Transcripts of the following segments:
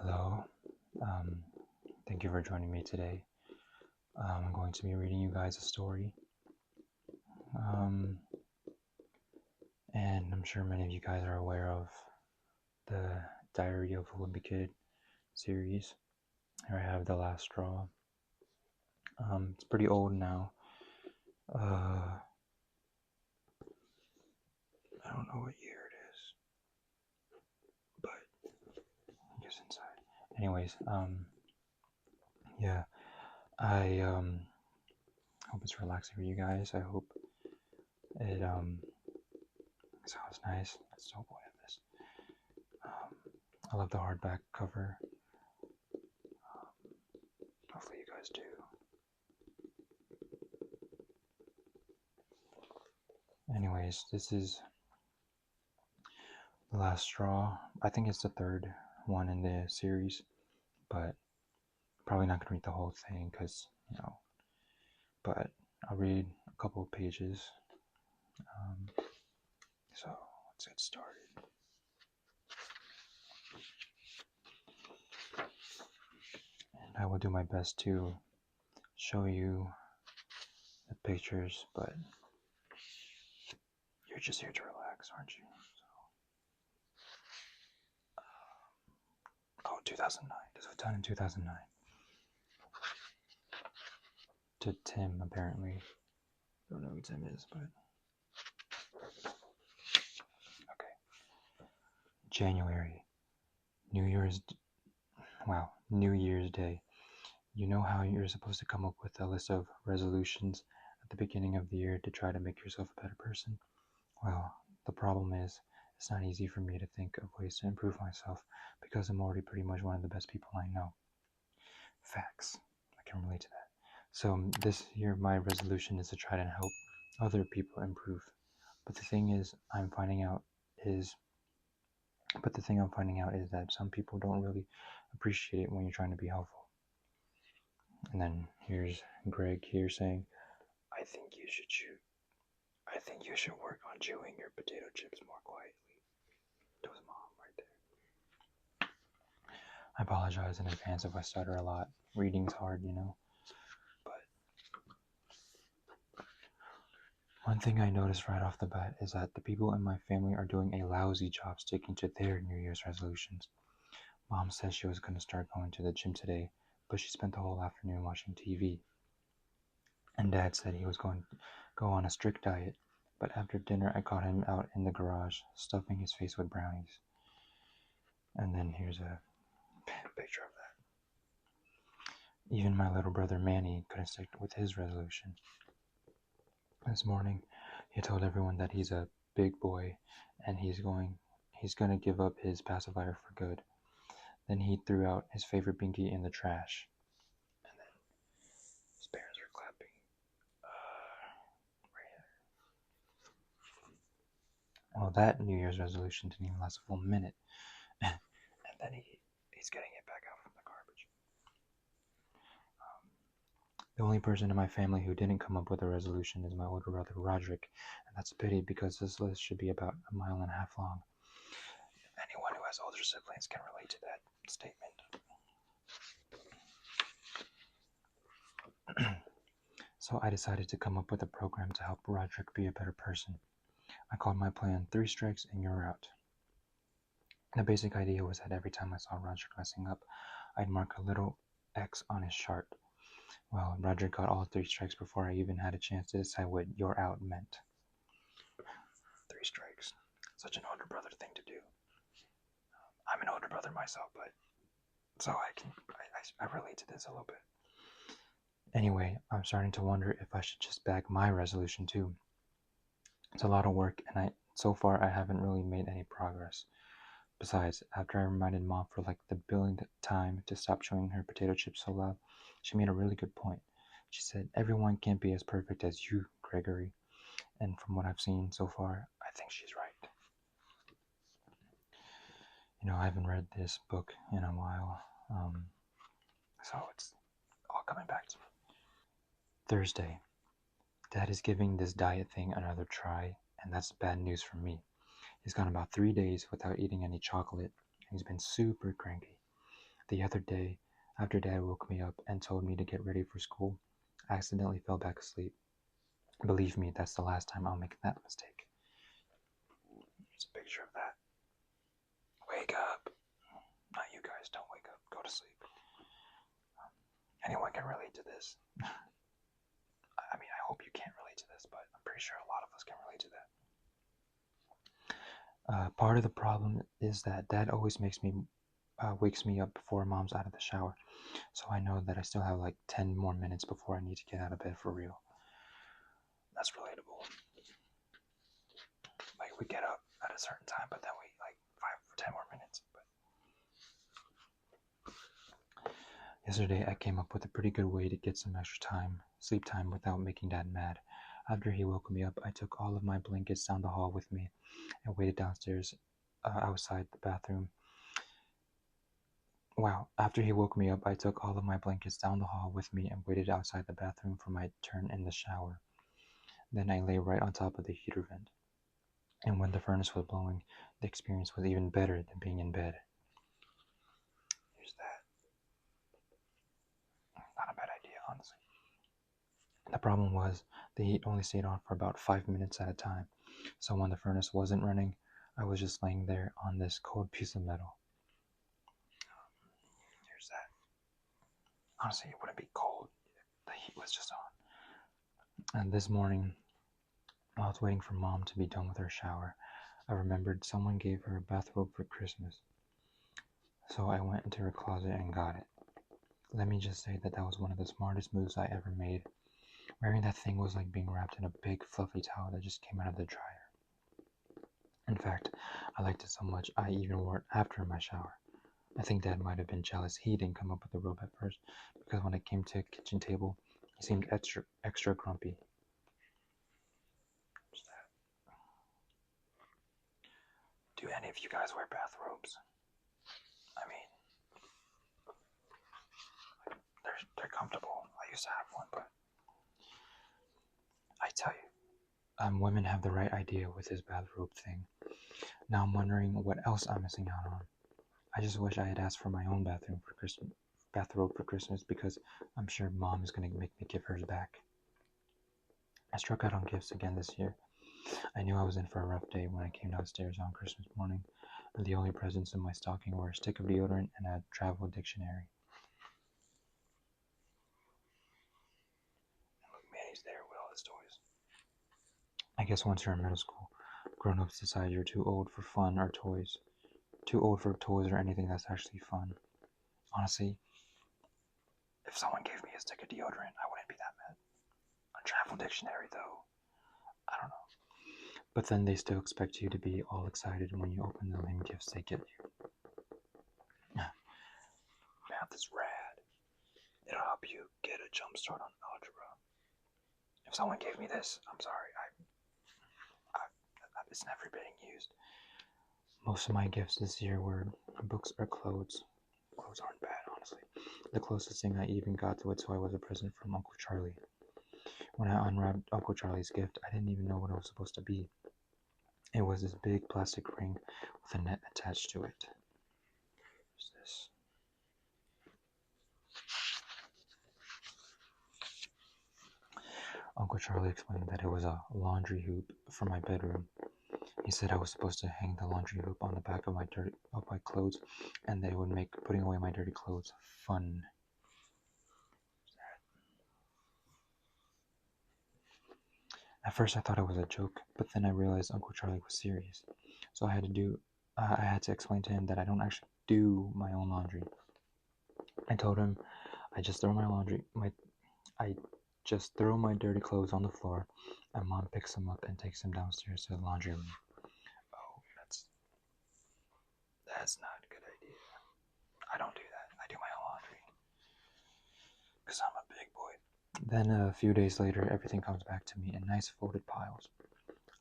Hello. Um, Thank you for joining me today. I'm going to be reading you guys a story. Um, and I'm sure many of you guys are aware of the Diary of a Wimpy Kid series. Here I have The Last Straw. It's pretty old now. I don't know what year it is, but I guess inside. Anyways, yeah, I hope it's relaxing for you guys. I hope it sounds nice. That's the whole point of this. I love the hardback cover. Hopefully you guys do. Anyways, this is The Last Straw. I think it's the third one in the series, but probably not going to read the whole thing because, but I'll read a couple of pages. So let's get started. And I will do my best to show you the pictures, but you're just here to relax, aren't you? So, 2009. This was done in 2009. To Tim, apparently. I don't know who Tim is, but okay. January. New Year's Day. You know how you're supposed to come up with a list of resolutions at the beginning of the year to try to make yourself a better person? Well, the problem is, it's not easy for me to think of ways to improve myself because I'm already pretty much one of the best people I know. Facts. I can relate to that. So this year, my resolution is to try to help other people improve. But the thing I'm finding out is that some people don't really appreciate it when you're trying to be helpful. And then here's Greg here saying, I think you should work on chewing your potato chips more quietly. That was Mom right there. I apologize in advance if I stutter a lot. Reading's hard, But one thing I noticed right off the bat is that the people in my family are doing a lousy job sticking to their New Year's resolutions. Mom said she was going to start going to the gym today, but she spent the whole afternoon watching TV. And Dad said he was going to go on a strict diet, but after dinner I caught him out in the garage, stuffing his face with brownies. And then here's a picture of that. Even my little brother Manny couldn't stick with his resolution. This morning, he told everyone that he's a big boy and he's going to give up his pacifier for good. Then he threw out his favorite binky in the trash. And then his parents are clapping. Right here. Well, that New Year's resolution didn't even last a full minute. And then he's getting it back out from the garbage. The only person in my family who didn't come up with a resolution is my older brother Roderick, and that's a pity because this list should be about a mile and a half long. Anyone who has older siblings can relate to that statement. So I decided to come up with a program to help Roderick be a better person. I called my plan 3 strikes and you're out. The basic idea was that every time I saw Roderick messing up, I'd mark a little X on his chart. Well, Roderick got all 3 strikes before I even had a chance to decide what "you're out" meant. 3 strikes. Such an older brother thing to do. I'm an older brother myself, but so I relate to this a little bit. Anyway, I'm starting to wonder if I should just bag my resolution too. It's a lot of work, and so far I haven't really made any progress. Besides, after I reminded Mom for like the billionth time to stop chewing her potato chips so loud, she made a really good point. She said, everyone can't be as perfect as you, Gregory. And from what I've seen so far, I think she's right. I haven't read this book in a while, so it's all coming back to me. Thursday. Dad is giving this diet thing another try, and that's bad news for me. He's gone about 3 days without eating any chocolate, and he's been super cranky. The other day, after Dad woke me up and told me to get ready for school, I accidentally fell back asleep. Believe me, that's the last time I'll make that mistake. Here's a picture of that. Wake up. Not you guys, don't wake up. Go to sleep. Anyone can relate to this. I mean, I hope you can't relate to this, but I'm pretty sure a lot of us can relate to that. Part of the problem is that Dad always wakes me up before Mom's out of the shower, so I know that I still have like 10 more minutes before I need to get out of bed for real. That's relatable. Like, we get up at a certain time, but then we like 5 or 10 more minutes. But yesterday I came up with a pretty good way to get some extra sleep time, without making Dad mad. After he woke me up, I took all of my blankets down the hall with me and waited downstairs outside the bathroom. Wow, after he woke me up, I took all of my blankets down the hall with me and waited outside the bathroom for my turn in the shower. Then I lay right on top of the heater vent. And when the furnace was blowing, the experience was even better than being in bed. Here's that. Not a bad idea, honestly. The problem was, the heat only stayed on for about 5 minutes at a time. So when the furnace wasn't running, I was just laying there on this cold piece of metal. Here's that. Honestly, it wouldn't be cold if the heat was just on. And this morning, while I was waiting for Mom to be done with her shower, I remembered someone gave her a bathrobe for Christmas. So I went into her closet and got it. Let me just say that was one of the smartest moves I ever made. Wearing that thing was like being wrapped in a big fluffy towel that just came out of the dryer. In fact, I liked it so much I even wore it after my shower. I think Dad might have been jealous he didn't come up with the robe at first, because when it came to the kitchen table, he seemed extra grumpy. Do any of you guys wear bathrobes? I mean, they're comfortable. I used to have one, but I tell you, women have the right idea with this bathrobe thing. Now I'm wondering what else I'm missing out on. I just wish I had asked for my own bathrobe for Christmas, because I'm sure Mom is going to make me give hers back. I struck out on gifts again this year. I knew I was in for a rough day when I came downstairs on Christmas morning, and the only presents in my stocking were a stick of deodorant and a travel dictionary. And look, Manny's there with all his toys. I guess once you're in middle school, grown-ups decide you're too old for fun or toys. Too old for toys or anything that's actually fun. Honestly, if someone gave me a stick of deodorant, I wouldn't be that mad. A travel dictionary, though, I don't know. But then they still expect you to be all excited when you open the lame gifts they give you. Math is rad. It'll help you get a jump start on algebra. If someone gave me this, I'm sorry, it's never being used. Most of my gifts this year were books or clothes. Clothes aren't bad, honestly. The closest thing I even got to a toy was a present from Uncle Charlie. When I unwrapped Uncle Charlie's gift, I didn't even know what it was supposed to be. It was this big plastic ring with a net attached to it. What's this? Uncle Charlie explained that it was a laundry hoop for my bedroom. He said I was supposed to hang the laundry hoop on the back of my clothes, and that it would make putting away my dirty clothes fun. At first I thought it was a joke, but then I realized Uncle Charlie was serious. So I had to explain to him that I don't actually do my own laundry. I told him I just throw my dirty clothes on the floor, and Mom picks them up and takes them downstairs to the laundry room. Oh, that's not a good idea. I don't do that. I do my own laundry, because I'm a big boy. Then a few days later, everything comes back to me in nice folded piles.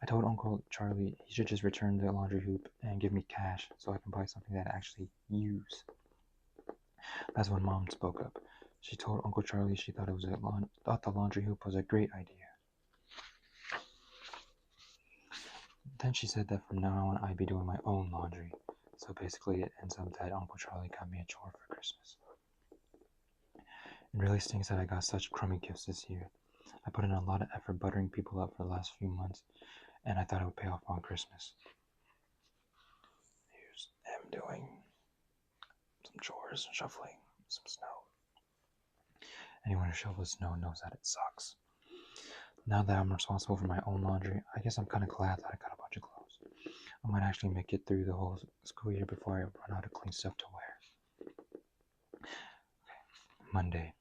I told Uncle Charlie he should just return the laundry hoop and give me cash so I can buy something that I actually use. That's when Mom spoke up. She told Uncle Charlie she thought the laundry hoop was a great idea. Then she said that from now on I'd be doing my own laundry. So basically, it ends up that Uncle Charlie got me a chore for Christmas. It really stinks that I got such crummy gifts this year. I put in a lot of effort buttering people up for the last few months, and I thought it would pay off on Christmas. Here's him doing some chores, shuffling some snow. Anyone who shovels snow knows that it sucks. Now that I'm responsible for my own laundry, I guess I'm kind of glad that I got a bunch of clothes. I might actually make it through the whole school year before I run out of clean stuff to wear. Monday.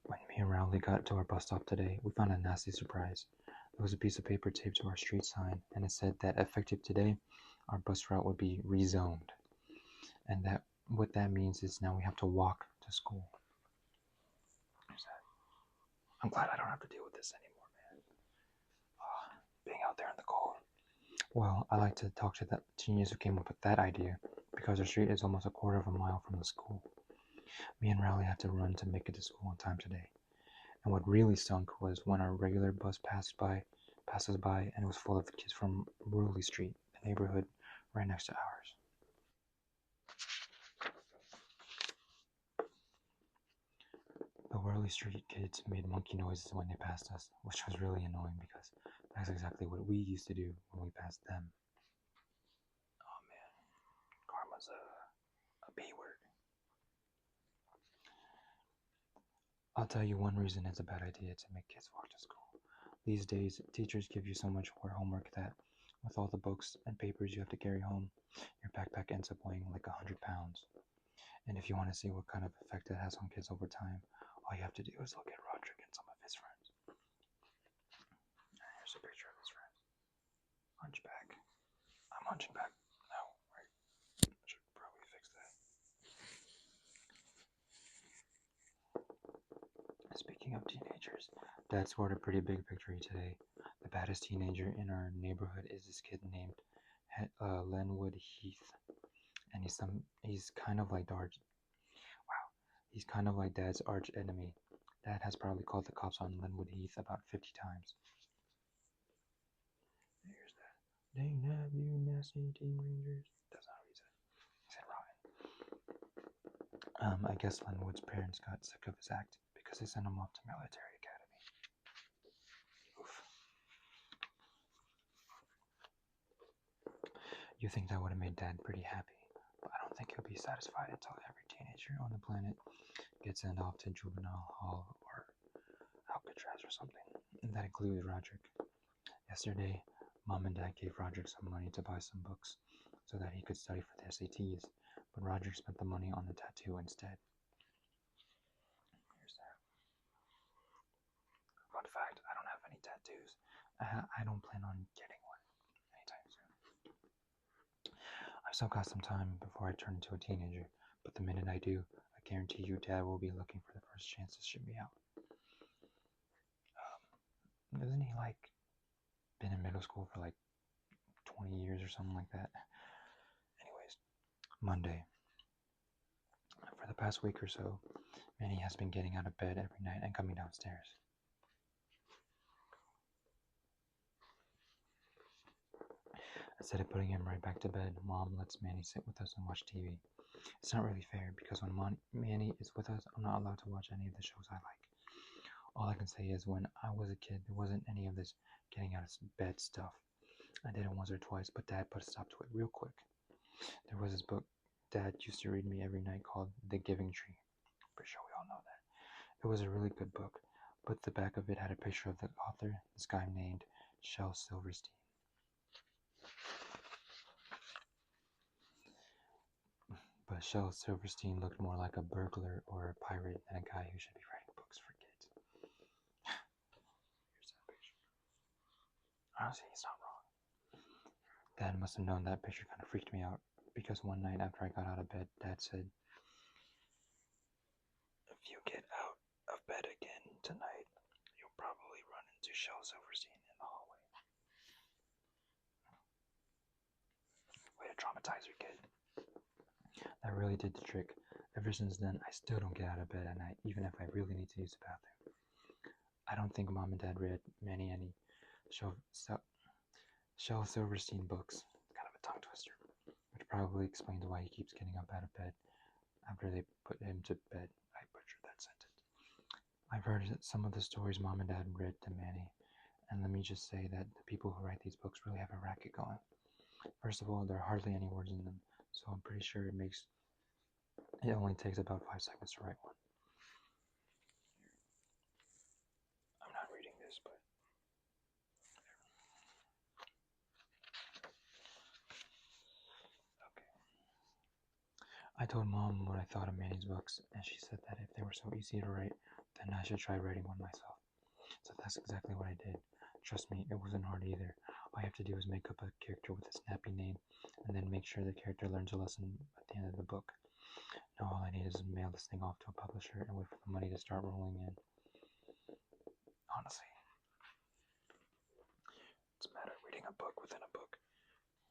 When me and Rowley got to our bus stop today, we found a nasty surprise. There was a piece of paper taped to our street sign, and it said that effective today, our bus route would be rezoned. And that what that means is now we have to walk to school. I'm glad I don't have to deal with this anymore, man. Being out there in the cold. Well, I like to talk to the genius who came up with that idea, because our street is almost a quarter of a mile from the school. Me and Rowley had to run to make it to school on time today. And what really stunk was when our regular bus passed us by, and it was full of kids from Ruley Street, the neighborhood right next to ours. The Whirly Street kids made monkey noises when they passed us, which was really annoying because that's exactly what we used to do when we passed them. Oh man, karma's a B word. I'll tell you one reason it's a bad idea to make kids walk to school. These days, teachers give you so much more homework that with all the books and papers you have to carry home, your backpack ends up weighing like 100 pounds. And if you want to see what kind of effect it has on kids over time, all you have to do is look at Roderick and some of his friends. Here's a picture of his friends. Hunchback. I'm hunching back. No, right. I should probably fix that. Speaking of teenagers, Dad scored a pretty big victory today. The baddest teenager in our neighborhood is this kid named Lenwood Heath, and he's kind of like he's kind of like Dad's arch enemy. Dad has probably called the cops on Lenwood Heath about 50 times. Here's that. Dang, have you nasty teen rangers? That's not what he said. He said rotten. I guess Lenwood's parents got sick of his act because they sent him off to military academy. Oof. You think that would have made Dad pretty happy, but I don't think he'll be satisfied until every teenager on the planet gets sent off to juvenile hall or Alcatraz or something. And that includes Roderick. Yesterday, Mom and Dad gave Roderick some money to buy some books so that he could study for the SATs, but Roderick spent the money on the tattoo instead. Here's that. Fun fact, I don't have any tattoos. I don't plan on getting one anytime soon. I've still got some time before I turn into a teenager, but the minute I do, I guarantee you Dad will be looking for the first chance to ship me out. Isn't he like been in middle school for like 20 years or something like that? Anyways, Monday. For the past week or so, Manny has been getting out of bed every night and coming downstairs. Instead of putting him right back to bed, Mom lets Manny sit with us and watch TV. It's not really fair because when Manny is with us, I'm not allowed to watch any of the shows I like. All I can say is when I was a kid, there wasn't any of this getting out of bed stuff. I did it once or twice, but Dad put a stop to it real quick. There was this book Dad used to read me every night called The Giving Tree. I'm pretty sure we all know that. It was a really good book, but the back of it had a picture of the author, this guy named Shel Silverstein. But Shel Silverstein looked more like a burglar or a pirate than a guy who should be writing books for kids. Here's that picture. Honestly, he's not wrong. Dad must have known that picture kind of freaked me out, because one night after I got out of bed, Dad said, "If you get out of bed again tonight, you'll probably run into Shel Silverstein in the hallway." Way to traumatize your kid. That really did the trick. Ever since then, I still don't get out of bed at night, even if I really need to use the bathroom. I don't think Mom and Dad read any Shel Silverstein books. Kind of a tongue twister, which probably explains why he keeps getting up out of bed after they put him to bed. I butchered that sentence. I've heard some of the stories Mom and Dad read to Manny, and let me just say that the people who write these books really have a racket going. First of all, there are hardly any words in them, so I'm pretty sure it only takes about 5 seconds to write one. I'm not reading this, but okay. I told Mom what I thought of Manny's books, and she said that if they were so easy to write, then I should try writing one myself. So that's exactly what I did. Trust me, it wasn't hard either. All I have to do is make up a character with a snappy name, and then make sure the character learns a lesson at the end of the book. Now all I need is mail this thing off to a publisher and wait for the money to start rolling in. Honestly, it's a matter of reading a book within a book.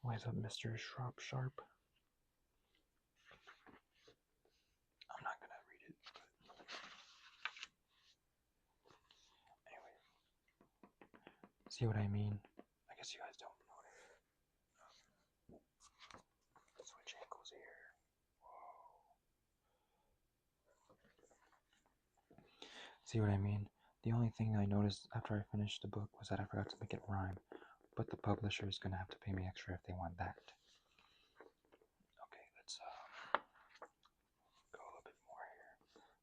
What's up, Mr. Sharp? I'm not gonna read it, but anyway. See what I mean? I guess you guys don't notice. Switch ankles here. Whoa. See what I mean? The only thing I noticed after I finished the book was that I forgot to make it rhyme, but the publisher is gonna have to pay me extra if they want that. Okay, let's go a little bit more here.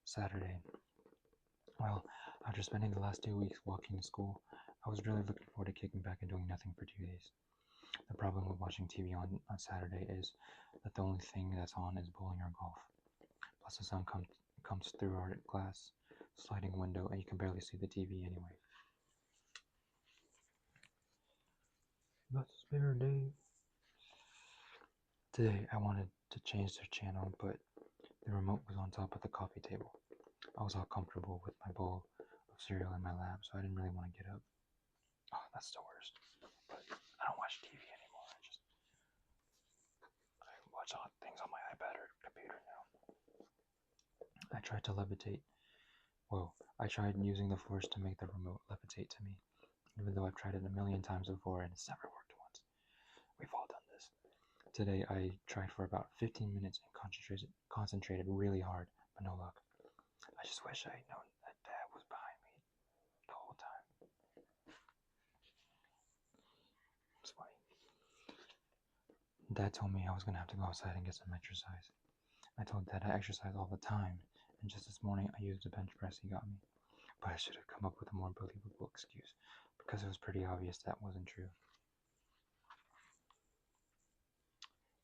Saturday. Well, after spending the last 2 weeks walking to school, I was really looking forward to kicking back and doing nothing for 2 days. The problem with watching TV on Saturday is that the only thing that's on is bowling or golf. Plus the sun comes through our glass sliding window and you can barely see the TV anyway. That's spare day. Today I wanted to change the channel, but the remote was on top of the coffee table. I was all comfortable with my bowl of cereal in my lap, so I didn't really want to get up. Oh, that's the worst. But I don't watch TV anymore. I watch things on my iPad or computer now. I tried to levitate. Whoa, I tried using the force to make the remote levitate to me, even though I've tried it a million times before and it's never worked once. We've all done this. Today I tried for about 15 minutes and concentrated really hard, but no luck. I just wish I had known that Dad was behind me the whole time. It's funny. Dad told me I was going to have to go outside and get some exercise. I told Dad I exercise all the time, and just this morning I used the bench press he got me. But I should have come up with a more believable excuse, because it was pretty obvious that wasn't true.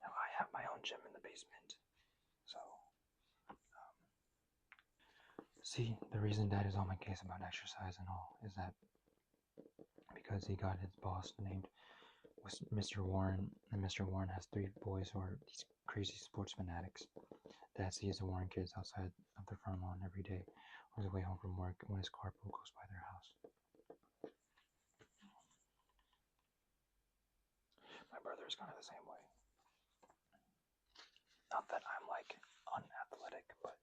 Now I have my own gym in the basement, so see, the reason Dad is on my case about exercise and all is that because he got his boss named Mr. Warren, and Mr. Warren has 3 boys who are these crazy sports fanatics. Dad sees the Warren kids outside of their front lawn every day on his way home from work when his carpool goes by their house. My brother is kind of the same way. Not that I'm like unathletic, but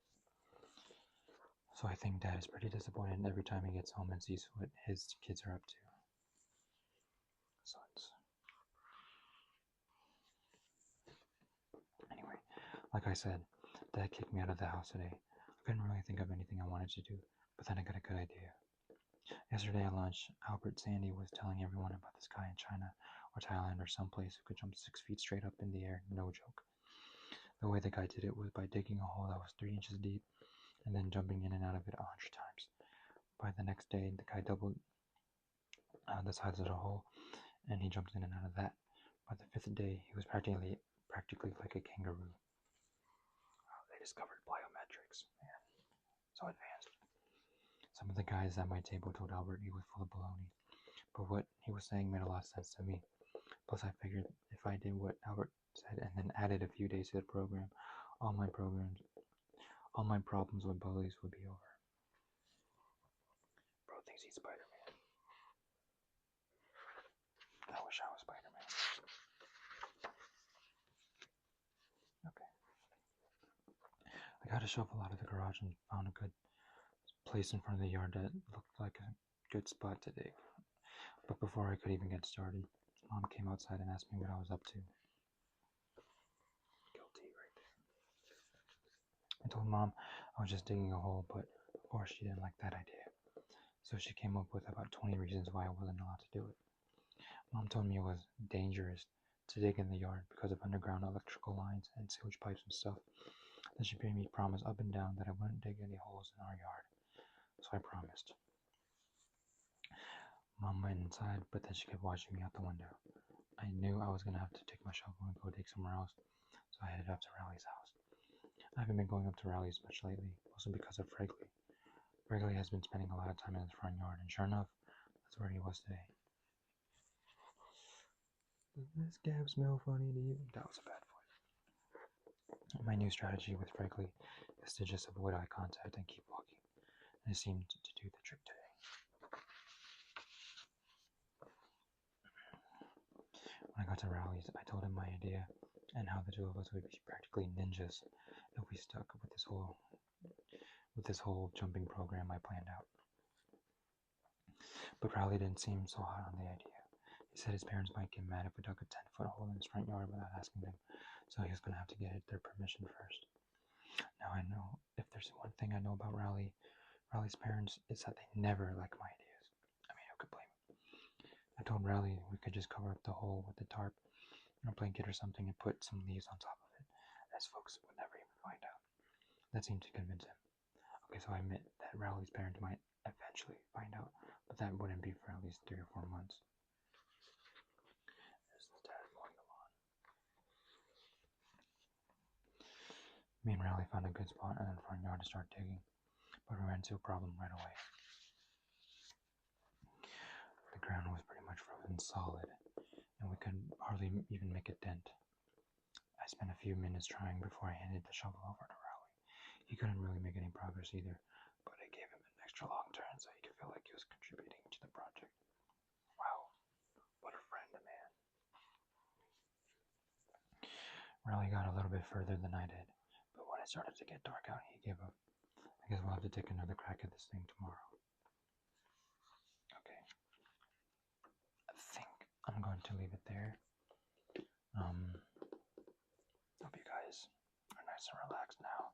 so I think Dad is pretty disappointed every time he gets home and sees what his kids are up to. Sons. Anyway, like I said, Dad kicked me out of the house today. I couldn't really think of anything I wanted to do, but then I got a good idea. Yesterday at lunch, Albert Sandy was telling everyone about this guy in China or Thailand or someplace who could jump 6 feet straight up in the air, no joke. The way the guy did it was by digging a hole that was 3 inches deep and then jumping in and out of it 100 times. By the next day, the guy doubled the size of the hole, and he jumped in and out of that. By the 5th day, he was practically like a kangaroo. They discovered biometrics, man, so advanced. Some of the guys at my table told Albert he was full of baloney, but what he was saying made a lot of sense to me. Plus, I figured if I did what Albert said and then added a few days to the program, all my problems with bullies would be over. Bro thinks he's Spider-Man. I wish I was Spider-Man. Okay. I got a shovel out of the garage and found a good place in front of the yard that looked like a good spot to dig. But before I could even get started, Mom came outside and asked me what I was up to. told Mom I was just digging a hole, but of course she didn't like that idea. So she came up with about 20 reasons why I wasn't allowed to do it. Mom told me it was dangerous to dig in the yard because of underground electrical lines and sewage pipes and stuff. Then she made me promise up and down that I wouldn't dig any holes in our yard. So I promised. Mom went inside, but then she kept watching me out the window. I knew I was going to have to take my shovel and go dig somewhere else, so I headed up to Riley's house. I haven't been going up to Riley's much lately, mostly because of Fregley. Fregley has been spending a lot of time in his front yard, and sure enough, that's where he was today. Does this gap smell funny to you? That was a bad voice. My new strategy with Fregley is to just avoid eye contact and keep walking, and it seemed to do the trick today. When I got to Riley's, I told him my idea and how the two of us would be practically ninjas if we stuck with this whole jumping program I planned out. But Riley didn't seem so hot on the idea. He said his parents might get mad if we dug a 10-foot hole in his front yard without asking them, so he was going to have to get their permission first. Now I know, if there's one thing I know about Riley's parents, it's that they never like my ideas. I mean, who could blame them? I told Riley we could just cover up the hole with a tarp or a blanket or something and put some leaves on top of it, as folks would never even find out. That seemed to convince him. Okay, so I admit that Riley's parents might eventually find out, but that wouldn't be for at least 3 or 4 months. There's the dad mowing the lawn. Me and Riley found a good spot in the front yard to start digging, but we ran into a problem right away. The ground was pretty much frozen solid, and we could hardly even make a dent. I spent a few minutes trying before I handed the shovel over to Riley. He couldn't really make any progress either, but I gave him an extra long turn so he could feel like he was contributing to the project. Wow, what a friend, man. Riley got a little bit further than I did, but when it started to get dark out, he gave up. I guess we'll have to take another crack at this thing tomorrow. Okay. I think I'm going to leave it there. Hope you guys are nice and relaxed now.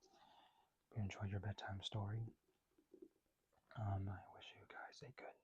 Hope you enjoyed your bedtime story. I wish you guys a good